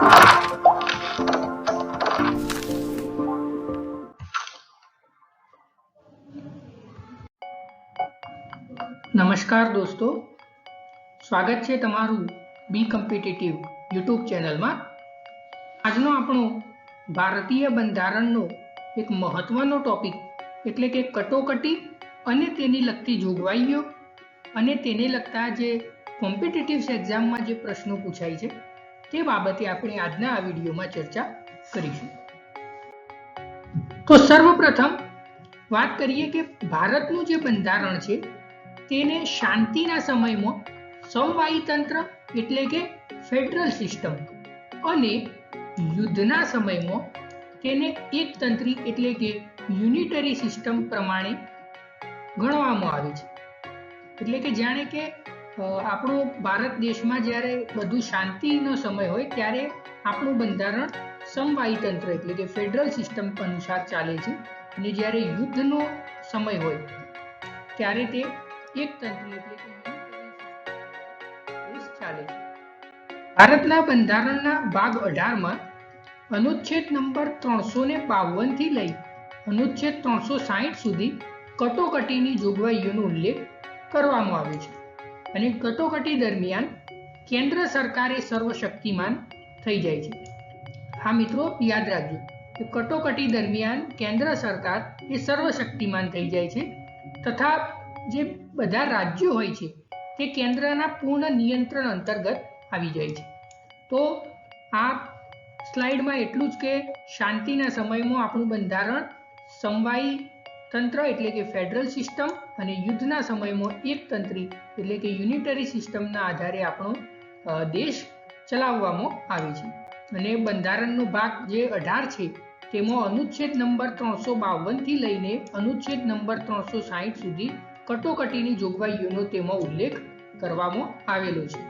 નમસ્કાર દોસ્તો, સ્વાગત છે તમારું બી કોમ્પિટિટિવ યુટ્યુબ ચેનલમાં। આજનો આપણો ભારતીય બંધારણનો એક મહત્વનો ટોપિક એટલે કે કટોકટી અને તેની લગતી જોગવાઈઓ અને તેને લગતા જે કોમ્પિટિટિવ એક્ઝામમાં જે પ્રશ્નો પૂછાય છે તે બાબતે આપણે આજના આ વિડીયોમાં ચર્ચા કરીશું। તો સર્વપ્રથમ વાત કરીએ કે ભારતનું જે બંધારણ છે તેને શાંતિના સમયમાં સમવાયી તંત્ર એટલે કે ફેડરલ સિસ્ટમ અને યુદ્ધના સમયમાં તેને એકતંત્રી એટલે કે યુનિટરી સિસ્ટમ પ્રમાણે ગણવામાં આવે છે। એટલે કે જાણે કે આપણો ભારત દેશમાં જ્યારે બધું શાંતિનો સમય હોય ત્યારે આપણું બંધારણ સમવાયી તંત્ર એટલે કે ફેડરલ સિસ્ટમ અનુસાર ચાલે છે અને જ્યારે યુદ્ધનો સમય હોય ત્યારે તે એકતંત્રી એટલે કે યુનિટરી ચાલે છે। ભારતના બંધારણના ભાગ 18માં અનુચ્છેદ નંબર 352 થી લઈ અનુચ્છેદ 360 સુધી કટોકટીની જોગવાઈઓનો ઉલ્લેખ કરવામાં આવ્યો છે અને કટોકટી દરમિયાન કેન્દ્ર સરકારે સર્વશક્તિમાન થઈ જાય છે। હા મિત્રો, યાદ રાખજો કે કટોકટી દરમિયાન કેન્દ્ર સરકાર એ સર્વશક્તિમાન થઈ જાય છે તથા જે બધા રાજ્યો હોય છે તે કેન્દ્રના પૂર્ણ નિયંત્રણ અંતર્ગત આવી જાય છે। તો આ સ્લાઇડમાં એટલું જ કે શાંતિના સમયમાં આપણું બંધારણ સમવાયી તંત્ર એટલે કે ફેડરલ સિસ્ટમ અને યુદ્ધના સમયમાં એકતંત્રી એટલે કે યુનિટરી સિસ્ટમના આધારે આપણો દેશ ચલાવવામાં આવે છે અને બંધારણનો ભાગ જે 18 છે તેમાં અનુચ્છેદ નંબર 352 થી લઈને અનુચ્છેદ નંબર 360 સુધી કટોકટીની જોગવાઈઓનો તેમાં ઉલ્લેખ કરવામાં આવેલો છે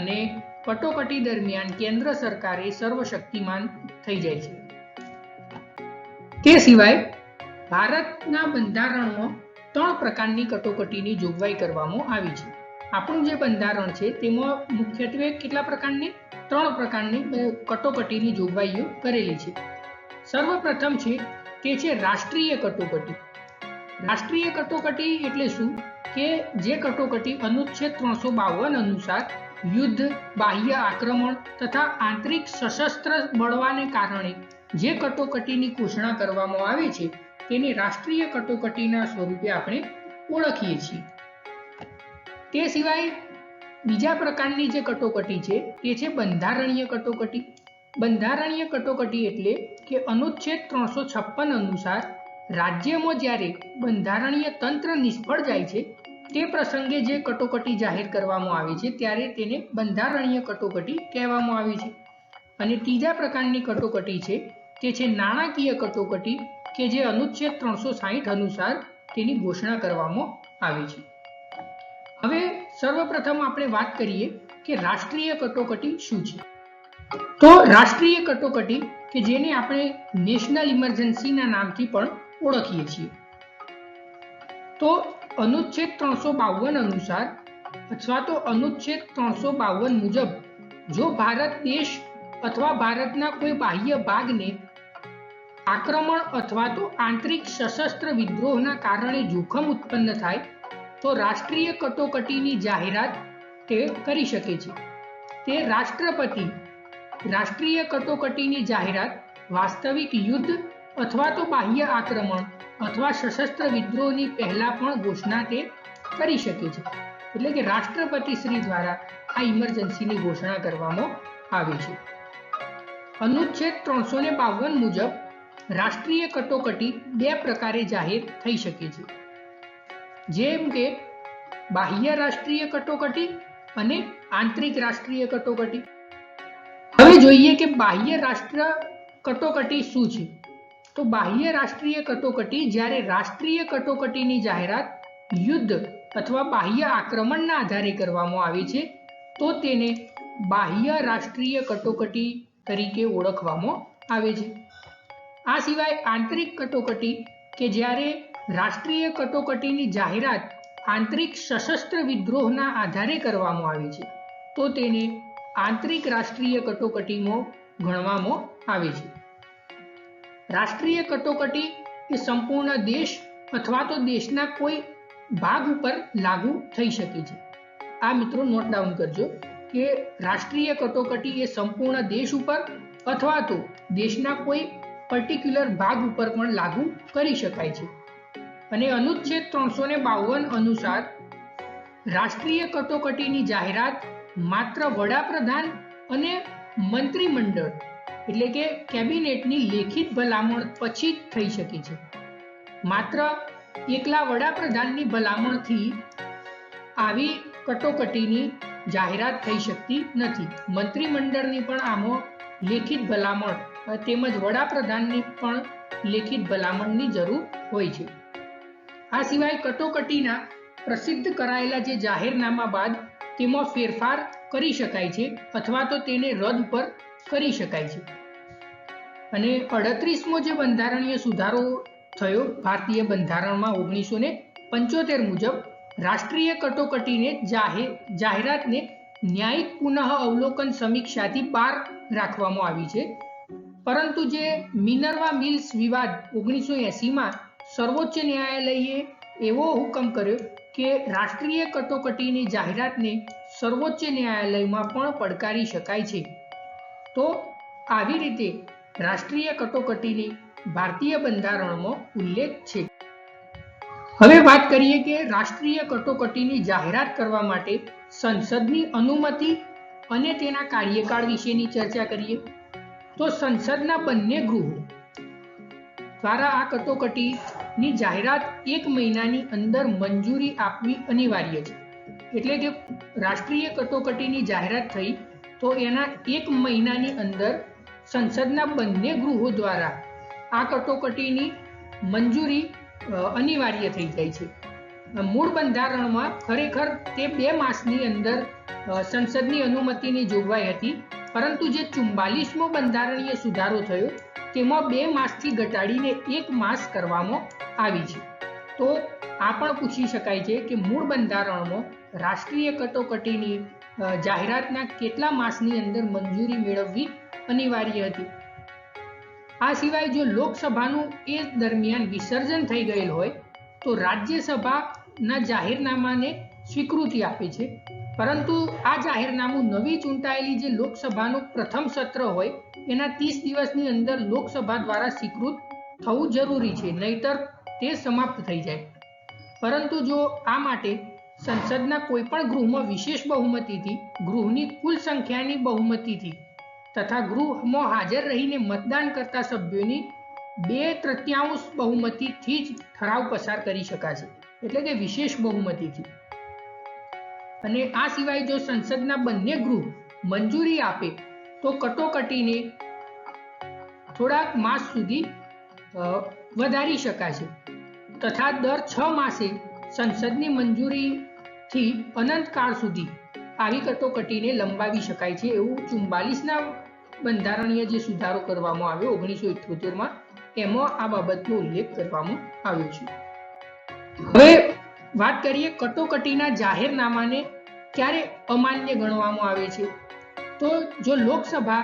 અને કટોકટી દરમિયાન કેન્દ્ર સરકારે સર્વશક્તિમાન થઈ જાય છે। તે સિવાય ભારતના બંધારણમાં 3 પ્રકારની કટોકટીની જોગવાઈ કરવામાં આવી છે। આપણું જે બંધારણ છે તેમાં મુખ્યત્વે કેટલા પ્રકારની 3 પ્રકારની કટોકટીની જોગવાઈઓ કરેલી છે। સર્વપ્રથમ છે તે છે રાષ્ટ્રીય કટોકટી। રાષ્ટ્રીય કટોકટી એટલે શું કે જે કટોકટી અનુચ્છેદ 352 અનુસાર યુદ્ધ, બાહ્ય આક્રમણ તથા આંતરિક સશસ્ત્ર બળવાને કારણે જે કટોકટીની ઘોષણા કરવામાં આવે છે તેને રાષ્ટ્રીય કટોકટીના સ્વરૂપે આપણે ઓળખીએ છીએ। તે સિવાય બીજા પ્રકારની જે કટોકટી છે તે છે બંધારણીય કટોકટી। બંધારણીય કટોકટી એટલે કે અનુચ્છેદ 356 અનુસાર રાજ્યમાં જ્યારે બંધારણીય તંત્ર નિષ્ફળ જાય છે તે પ્રસંગે જે કટોકટી જાહેર કરવામાં આવે છે ત્યારે તેને બંધારણીય કટોકટી કહેવામાં આવે છે। અને ત્રીજા પ્રકારની કટોકટી છે તે છે નાણાકીય કટોકટી કે જે અનુચ્છેદ 360 અનુસાર તેની ઘોષણા કરવામાં આવે છે। હવે સર્વપ્રથમ આપણે વાત કરીએ કે રાષ્ટ્રીય કટોકટી શું છે। તો રાષ્ટ્રીય કટોકટી કે જેને આપણે નેશનલ ઇમરજન્સીના નામથી પણ ઓળખીએ છીએ। તો અનુચ્છેદ 352 અનુસાર અથવા તો અનુચ્છેદ 352 મુજબ જો ભારત દેશ અથવા ભારતના કોઈ બાહ્ય ભાગને આક્રમણ અથવા તો આંતરિક સશસ્ત્ર વિદ્રોહના કારણે જોખમ ઉત્પન્ન થાય તો રાષ્ટ્રીય કટોકટીની જાહેરાત તે કરી શકે છે। તે રાષ્ટ્રપતિ રાષ્ટ્રીય કટોકટીની જાહેરાત વાસ્તવિક યુદ્ધ અથવા તો બાહ્ય આક્રમણ અથવા સશસ્ત્ર વિદ્રોહની પહેલા પણ ઘોષણા તે કરી શકે છે। એટલે કે રાષ્ટ્રપતિ શ્રી દ્વારા આ ઇમરજન્સીની ઘોષણા કરવામાં આવે છે। અનુચ્છેદ 352 મુજબ રાષ્ટ્રીય કટોકટી 2 પ્રકારે જાહેર થઈ શકે છે, જેમ કે બાહ્ય રાષ્ટ્રીય કટોકટી અને આંતરિક રાષ્ટ્રીય કટોકટી। હવે જોઈએ કે બાહ્ય રાષ્ટ્ર કટોકટી શું છે। તો બાહ્ય રાષ્ટ્રીય કટોકટી જ્યારે રાષ્ટ્રીય કટોકટીની જાહેરાત યુદ્ધ અથવા બાહ્ય આક્રમણના આધારે કરવામાં આવે છે તો તેને બાહ્ય રાષ્ટ્રીય કટોકટી તરીકે ઓળખવામાં આવે છે। આ સિવાય આંતરિક કટોકટી કે જ્યારે રાષ્ટ્રીય કટોકટીની જાહેરાત આંતરિક સશસ્ત્ર વિદ્રોહના આધારે કરવામાં આવે છે તો તેને આંતરિક રાષ્ટ્રીય કટોકટીમાં ગણવામાં આવે છે. રાષ્ટ્રીય કટોકટી એ સંપૂર્ણ દેશ અથવા તો દેશના કોઈ ભાગ ઉપર લાગુ થઈ શકે છે. આ મિત્રો નોટ ડાઉન કરજો કે રાષ્ટ્રીય કટોકટી એ સંપૂર્ણ દેશ ઉપર અથવા તો દેશના કોઈ પર્ટિક્યુલર ભાગ ઉપર પણ લાગુ કરી શકાય છે. અને અનુચ્છેદ 352 અનુસાર રાષ્ટ્રીય કટોકટીની જાહેરાત માત્ર વડાપ્રધાન અને મંત્રીમંડળ એટલે કે કેબિનેટની લેખિત ભલામણ પછી જ થઈ શકે છે. માત્ર એકલા વડાપ્રધાનની ભલામણથી આવી કટોકટીની જાહેરાત થઈ શકતી નથી. મંત્રીમંડળની પણ આમાં લેખિત ભલામણ તેમજ વડાપ્રધાનની પણ લેખિત ભલામણની જરૂર હોય છે. આ સિવાય કટોકટીના પ્રસિદ્ધ કરાયેલા જે જાહેરનામા બાદ તેમાં ફેરફાર કરી શકાય છે અથવા તો તેને રદ પર કરી શકાય છે. અને 38મો જે બંધારણીય સુધારો થયો ભારતીય બંધારણમાં 1975 મુજબ રાષ્ટ્રીય કટોકટીને જાહેરાતને ન્યાયિક પુનઃ અવલોકન સમીક્ષાથી બહાર રાખવામાં આવી છે. પરંતુ જે મિનર્વા મિલ્સ વિવાદ 1980માં સર્વોચ્ચ ન્યાયાલયે એવો હુકમ કર્યો કે રાષ્ટ્રીય કટોકટીની જાહેરાતને સર્વોચ્ચ ન્યાયાલયમાં પણ પડકારી શકાય છે. તો આવી રીતે રાષ્ટ્રીય કટોકટીની ભારતીય બંધારણમાં ઉલ્લેખ છે. હવે વાત કરીએ કે રાષ્ટ્રીય કટોકટીની જાહેરાત કરવા માટે સંસદની અનુમતિ અને તેના કાર્યકાળ વિશેની ચર્ચા કરીએ. તો સંસદના બંને ગૃહો દ્વારા આ કટોકટીની જાહેરાત 1 મહિનાની અંદર મંજૂરી આપવી અનિવાર્ય છે. એટલે કે રાષ્ટ્રીય કટોકટીની જાહેરાત થઈ તો એના 1 મહિનાની અંદર સંસદના બંને ગૃહો દ્વારા આ કટોકટીની મંજૂરી અનિવાર્ય થઈ જાય છે. મૂળ બંધારણમાં ખરેખર તે 2 માસની અંદર સંસદની અનુમતિની જોગવાઈ હતી, પરંતુ જે 44મો બંધારણીય સુધારો થયો તેમાં 2 માસથી ઘટાડીને 1 માસ કરવામાં આવી છે. તો આ પણ પૂછી શકાય છે કે મૂળ બંધારણમાં રાષ્ટ્રીય કટોકટીની જાહેરાતના કેટલા માસની અંદર મંજૂરી મેળવવી અનિવાર્ય હતી. આ સિવાય જો લોકસભાનું એ દરમિયાન વિસર્જન થઈ ગયેલ હોય તો રાજ્યસભાના જાહેરનામાને સ્વીકૃતિ આપે છે. પરંતુ આ જાહેરનામું નવી ચૂંટાયેલી જે લોકસભાનું પ્રથમ સત્ર હોય એના 30 દિવસની અંદર લોકસભા દ્વારા સ્વીકૃત થવું જરૂરી છે, નહીતર તે સમાપ્ત થઈ જાય. પરંતુ જો આ માટે સંસદના કોઈ પણ ગૃહમાં વિશેષ બહુમતીથી, ગૃહની કુલ સંખ્યાની બહુમતીથી તથા ગૃહમાં હાજર રહીને મતદાન કરતા સભ્યોની 2/3 બહુમતીથી જ ઠરાવ પસાર કરી શકાશે, એટલે કે વિશેષ બહુમતીથી. અને આ સિવાય જો સંસદના બંને ગૃહ મંજૂરી આપે તો કટોકટીને થોડાક માસ સુધી વધારી શકાશે તથા દર 6 માસે સંસદની મંજૂરીથી અનંતકાળ સુધી આવી કટોકટીને લંબાવી શકાય છે. એવું 44ના બંધારણીય જે સુધારો કરવામાં આવ્યો 1978માં એમાં આ બાબતનો ઉલ્લેખ કરવામાં આવ્યો છે. હવે વાત કરીએ કટોકટીના જાહેરનામાને ક્યારે અમાન્ય ગણવામાં આવે છે. તો જો લોકસભા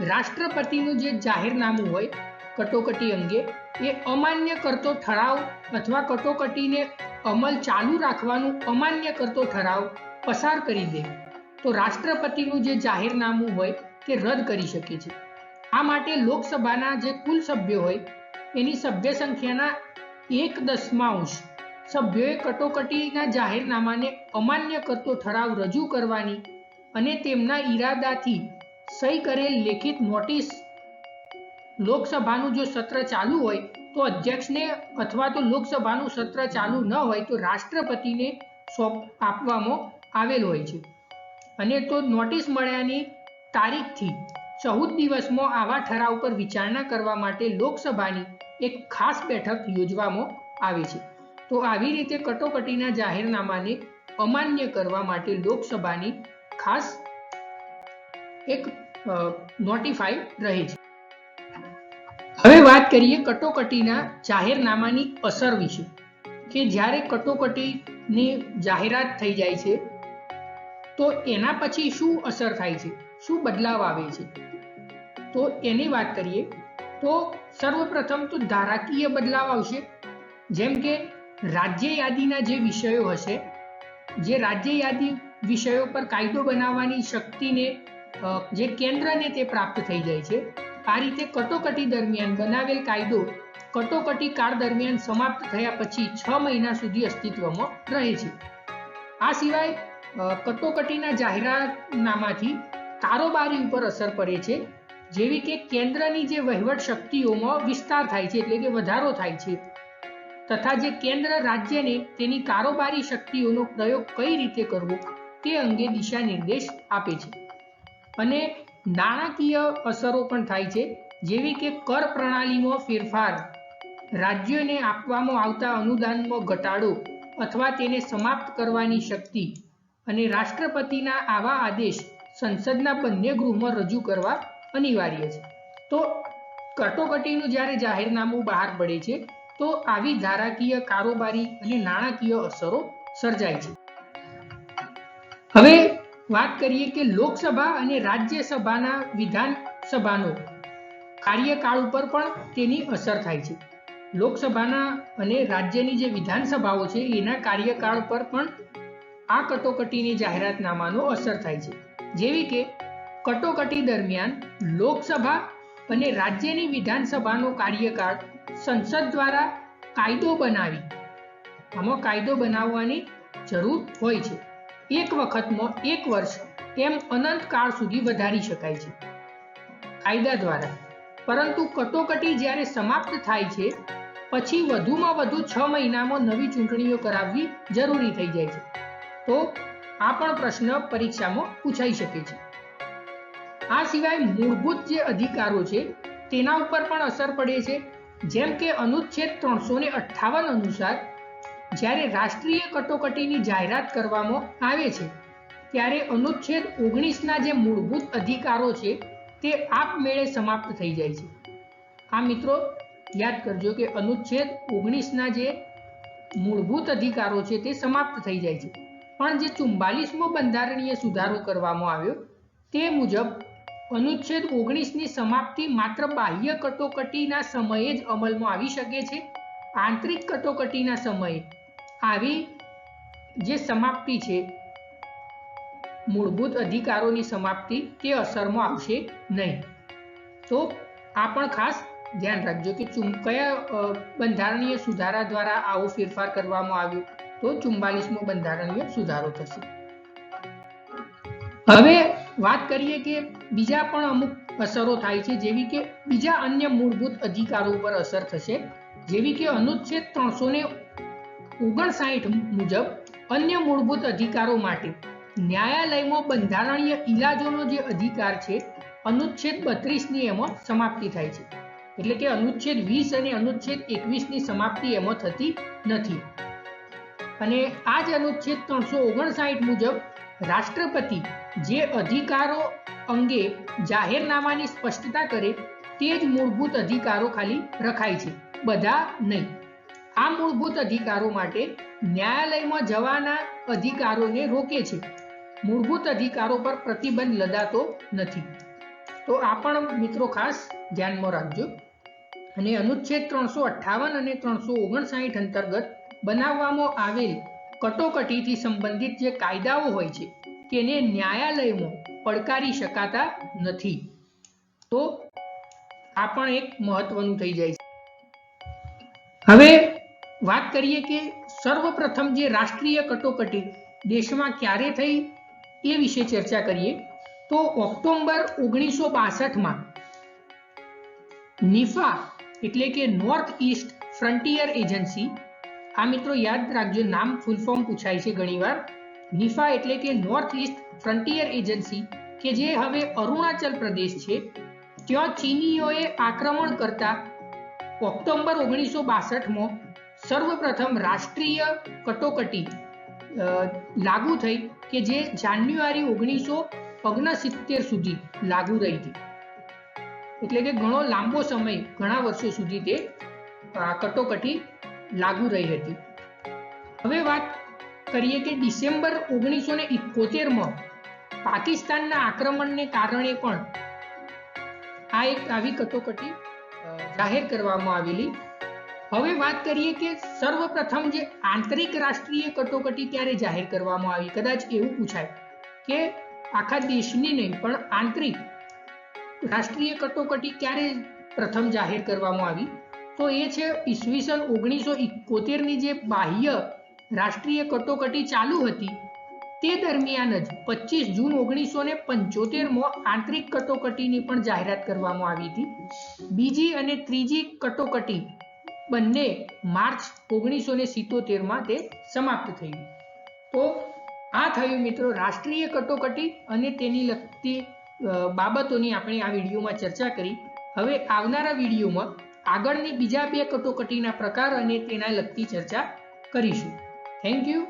રાષ્ટ્રપતિનું જે જાહેરનામું હોય કટોકટી અંગે એ અમાન્ય કરતો ઠરાવ અથવા કટોકટીને અમલ ચાલુ રાખવાનું અમાન્ય કરતો ઠરાવ પસાર કરી દે તો રાષ્ટ્રપતિનું જે જાહેરનામું હોય તે રદ કરી શકે છે. આ માટે લોકસભાના જે કુલ સભ્યો હોય એની સભ્ય સંખ્યાના 1/10 સભ્યોએ કટોકટીના જાહેરનામાને અમાન્ય કરતો ઠરાવ રજૂ કરવાની અને તેમના ઈરાદાથી સહી કરેલ લેખિત નોટિસ લોકસભાનું જો સત્ર ચાલુ હોય તો અધ્યક્ષને અથવા તો લોકસભાનું સત્ર ચાલુ ન હોય તો રાષ્ટ્રપતિને આપવામાં આવેલ હોય છે. અને તો નોટિસ મળ્યાની તારીખથી 14 દિવસમાં આવા ઠરાવ પર વિચારણા કરવા માટે લોકસભાની એક ખાસ બેઠક યોજવામાં આવે છે. તો આવી રીતે કટોકટીના જાહેરનામાને અમાન્ય કરવા માટે લોકસભાની ખાસ એક નોટિફાઈ રહે છે. હવે વાત કરીએ કટોકટીના જાહેરનામાની અસર વિશે કે જ્યારે કટોકટીની જાહેરાત થઈ જાય છે તો એના પછી શું અસર થાય છે, શું બદલાવ આવે છે. તો એની વાત કરીએ તો સર્વપ્રથમ તો ધારાકીય બદલાવ આવશે, જેમ કે રાજ્ય યાદીના જે વિષયો હશે, જે રાજ્ય યાદી વિષયો પર કાયદો બનાવવાની શક્તિને જે કેન્દ્રને તે પ્રાપ્ત થઈ જાય છે. આ રીતે કટોકટી દરમિયાન બનાવેલ કાયદો કટોકટી કાળ દરમિયાન સમાપ્ત થયા પછી 6 મહિના સુધી અસ્તિત્વમાં રહે છે. આ સિવાય કટોકટીના જાહેરનામાથી કારોબારી ઉપર અસર પડે છે, જેવી કે કેન્દ્રની જે વહીવટ શક્તિઓમાં વિસ્તાર થાય છે, એટલે કે વધારો થાય છે, તથા જે કેન્દ્ર રાજ્યને તેની કારોબારી શક્તિઓનો પ્રયોગ કઈ રીતે કરવો તે અંગે દિશા નિર્દેશ આપે છે. અને નાણાકીય અસરો પણ થાય છે, જેવી કે કર પ્રણાલીમાં ફેરફાર, રાજ્યોને આપવામાં આવતા અનુદાનમાં ઘટાડો અથવા તેને સમાપ્ત કરવાની શક્તિ, અને રાષ્ટ્રપતિના આવા આદેશ સંસદના બંને ગૃહમાં રજૂ કરવા અનિવાર્ય છે. તો કટોકટીનું જ્યારે જાહેરનામું બહાર પડે છે તો આવી ધારાકીય, કારોબારી અને નાણાકીય અસરો સર્જાય છે. હવે વાત કરીએ કે લોકસભા અને રાજ્યસભાના વિધાનસભાનો કાર્યકાળ ઉપર પણ તેની અસર થાય છે. લોકસભાના અને રાજ્યની જે વિધાનસભાઓ છે એના કાર્યકાળ પર પણ આ કટોકટીની જાહેરાતનામાનો અસર થાય છે. જેવી કે કટોકટી દરમિયાન લોકસભા અને રાજ્યની વિધાનસભાનો કાર્યકાળ સંસદ દ્વારા કાયદો બનાવવાની જરૂર હોય છે. એક વખતમાં 1 વર્ષ એમ અનંત કાળ સુધી વધારી શકાય છે કાયદા દ્વારા. પરંતુ કટોકટી જ્યારે સમાપ્ત થાય છે પછી વધુમાં વધુ 6 મહિનામાં નવી ચૂંટણીઓ કરાવવી જરૂરી થઈ જાય છે. તો આ પણ પ્રશ્ન પરીક્ષામાં પૂછાઈ શકે છે. આ સિવાય મૂળભૂત જે અધિકારો છે તેના ઉપર પણ અસર પડે છે, જેમ કે અનુચ્છેદ 358 અનુસાર જ્યારે રાષ્ટ્રીય કટોકટીની જાહેરાત કરવામાં આવે છે ત્યારે અનુચ્છેદ 19ના જે મૂળભૂત અધિકારો છે તે આપમેળે સમાપ્ત થઈ જાય છે. આ મિત્રો યાદ કરજો કે અનુચ્છેદ 19ના જે મૂળભૂત અધિકારો છે તે સમાપ્ત થઈ જાય છે, પણ જે 44મો બંધારણીય સુધારો કરવામાં આવ્યો તે મુજબ અનુચ્છેદ 19ની સમાપ્તિ માત્ર બાહ્ય કટોકટીના સમયે જ અમલમાં આવી શકે છે. આંતરિક કટોકટીના સમયે આવી જે સમાપ્તિ છે, મૂળભૂત અધિકારોની સમાપ્તિ, તે અસરમાં આવશે નહીં. તો આ પણ ખાસ ધ્યાન રાખજો કે કયા બંધારણીય સુધારા દ્વારા આવો ફેરફાર કરવામાં આવ્યો, તો 44મો બંધારણીય સુધારો થશે. હવે વાત કરીએ કે બીજા પણ અમુક અસરો થાય છે, જેવી કે બીજા અન્ય મૂળભૂત અધિકારો પર અસર થશે, જેવી કે અનુચ્છેદ 359 મુજબ અન્ય મૂળભૂત અધિકારો માટે ન્યાયાલયમાં બંધારણીય ઇલાજોનો જે અધિકાર છે અનુચ્છેદ 32ની એમાં સમાપ્તિ થાય છે. એટલે કે અનુચ્છેદ 20 અને અનુચ્છેદ 21ની સમાપ્તિ એમાં થતી નથી. અને આ જ અનુચ્છેદ 359 મુજબ રાષ્ટ્રપતિ જે અધિકારો અંગે જાહેરનામાની સ્પષ્ટતા કરે તે જ મૂળભૂત અધિકારો ખાલી રખાય છે, બધા નહીં. આ મૂળભૂત અધિકારો માટે ન્યાયાલયમાં જવાના અધિકારોને રોકે છે, મૂળભૂત અધિકારો પર પ્રતિબંધ લદાતો નથી. તો આ પણ મિત્રો ખાસ ધ્યાનમાં રાખજો. અને અનુચ્છેદ 358 અને 359 અંતર્ગત બનાવવામાં આવેલ કટોકટીથી સંબંધિત જે કાયદાઓ હોય છે તેને ન્યાયાલયમાં પડકારી શકાતા નથી. તો આ પણ એક મહત્વનું થઈ જાય છે. હવે વાત કરીએ કે સર્વપ્રથમ જે રાષ્ટ્રીય કટોકટી દેશમાં ક્યારે થઈ એ વિશે ચર્ચા કરીએ તો ઓક્ટોબર 1962માં નિફા એટલે કે નોર્થ ઈસ્ટ ફ્રન્ટિયર એજન્સી, આ મિત્રો યાદ રાખજો, નામ ફૂલ ફોર્મ પૂછાય છે ઘણીવાર. નિફા એટલે કે નોર્થ ઈસ્ટ ફ્રન્ટિયર એજન્સી કે જે હવે અરુણાચલ પ્રદેશ છે, ત્યાં ચીનીઓએ આક્રમણ કરતા ઓક્ટોબર 1962માં સર્વપ્રથમ રાષ્ટ્રીય કટોકટી લાગુ થઈ કે જે જાન્યુઆરી 1969 સુધી લાગુ રહી હતી. એટલે કે ઘણો લાંબો સમય, ઘણા વર્ષો સુધી તે કટોકટી લાગુ રહી હતી. હવે વાત કરીએ કે ડિસેમ્બર 1971માં પાકિસ્તાનના આક્રમણને કારણે પણ આ એક આવી કટોકટી જાહેર કરવામાં આવેલી. હવે વાત કરીએ કે સર્વપ્રથમ જે આંતરિક રાષ્ટ્રીય કટોકટી ક્યારે જાહેર કરવામાં આવી. કદાચ એવું પૂછાય કે આખા દેશની નહીં પણ આંતરિક રાષ્ટ્રીય કટોકટી ક્યારે પ્રથમ જાહેર કરવામાં આવી, તો એ છે ઈસવીસન 1971 ની જે બાહ્ય રાષ્ટ્રીય કટોકટી ચાલુ હતી તે દરમિયાન જ 25 જૂન 1975 માં આંતરિક કટોકટીની પણ જાહેરાત કરવામાં આવી હતી. બીજી અને ત્રીજી કટોકટી બંને માર્ચ 1977 માં તે સમાપ્ત થઈ. તો આ થયું મિત્રો રાષ્ટ્રીય કટોકટી અને તેની લગતી બાબતોની આપણે આ વિડીયોમાં ચર્ચા કરી. હવે આવનારા વિડીયોમાં આગળની બીજા બે કટોકટીના પ્રકાર અને તેના લગતી ચર્ચા કરીશું. Thank you.